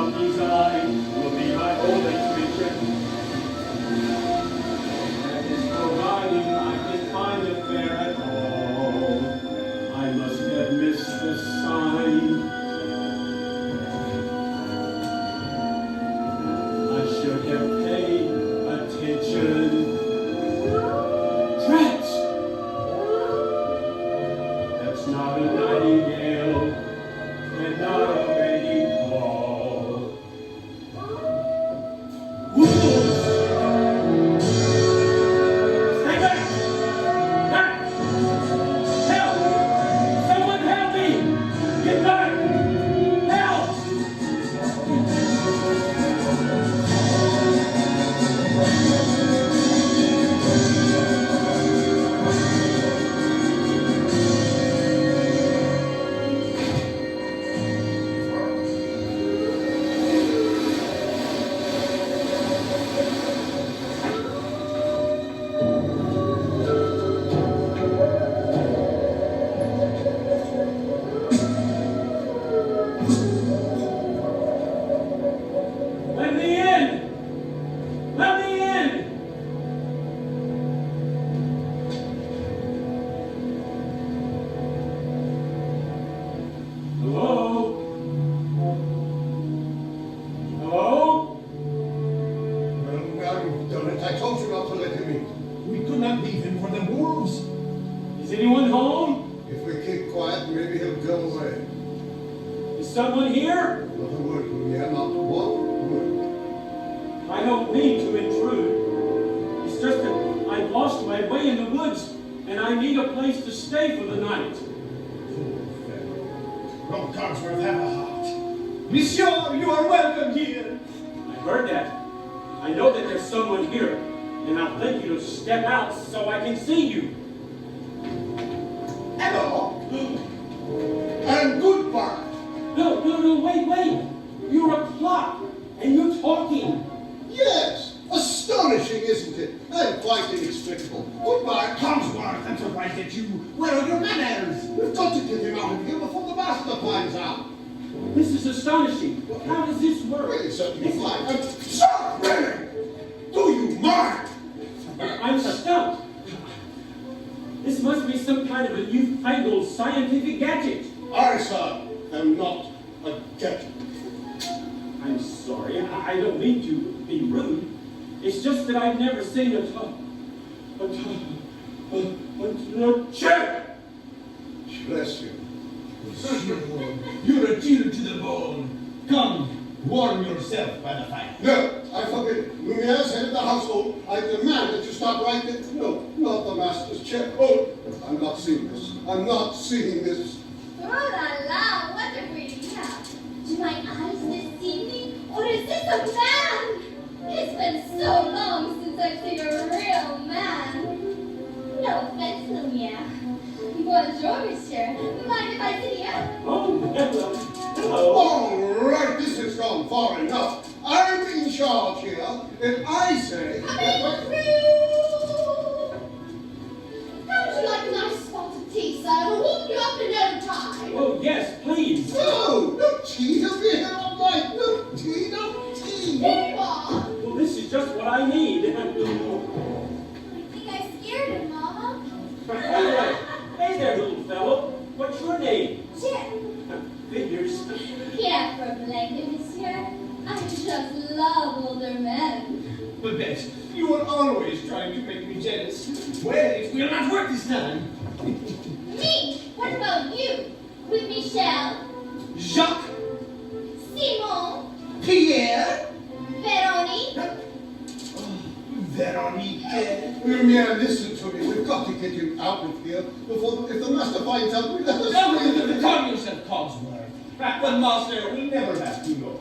monkey's eye will be my only mission. That is providing I can find it there at all. I must have missed the sign. I should have paid attention. Tracks! That's not a nightingale, and not a lady call. Wolves! Stay back! Back! Help! Someone help me! Get back! Help! Let me in! Let me in! Hello? Hello? Well, now you've done it. I told you not to let him in. We could not leave him for the wolves. Is anyone home? If we keep quiet, maybe he'll go away. Is someone here? Not a word, Lumiere, not one word. I don't mean to intrude. It's just that I've lost my way in the woods, and I need a place to stay for the night. Lord Cogsworth, have a heart. Monsieur, you are welcome here. I heard that. I know that there's someone here, and I'll thank you to step out so I can see you. Hello. And goodbye. No, wait. You're a clock, and you're talking. Yes. Astonishing, isn't it? And quite inexplicable. Goodbye. Cogsworth, I'm surprised at you. Where are your manners? We've got to get him out of here before the master finds out. This is astonishing. How does this work? Well, it's certainly fine. Stop running! Do you mind? I'm stumped. This must be some kind of a newfangled scientific gadget. I, sir, am not a gadget. I'm sorry, I don't mean to be rude. It's just that I've never seen a chair. Bless you. You're a chill to the bone. Come, warm yourself by the fire. No, I forbid it. Lumiere's head of the household. I demand that you stop right there. No, not the master's chair. Oh, I'm not seeing this. I'm not seeing this. Oh la la, what a pretty cat. Do my eyes deceive me? Or is this a man? It's been so long since I've seen a real man. No offense, Lumiere. Bonjour, monsieur. Mind if I sit here? Oh, hello. All right, this has gone far enough. I'm in charge here, and I say... Come in, How would you like a nice spot of tea, sir? It'll warm you up in no time. Oh, yes, please. No tea. He'll be here all night. No tea, no tea. Here you are. Well, this is just what I need. I think I scared him, Mama. Hey there, little fellow. What's your name? Chip. Figures. Can't blame me, monsieur. I just love older men. Babette, you are always trying to make me jealous. Well, it will not work this time. Me? What about you? With Michel? Jacques, Simon? Pierre, Veronique? Veronique. Lumiere, listen to me. We've got to get him out of here before if the master finds out. We let us. Calm yourself, Cogsworth. The master will never have to know.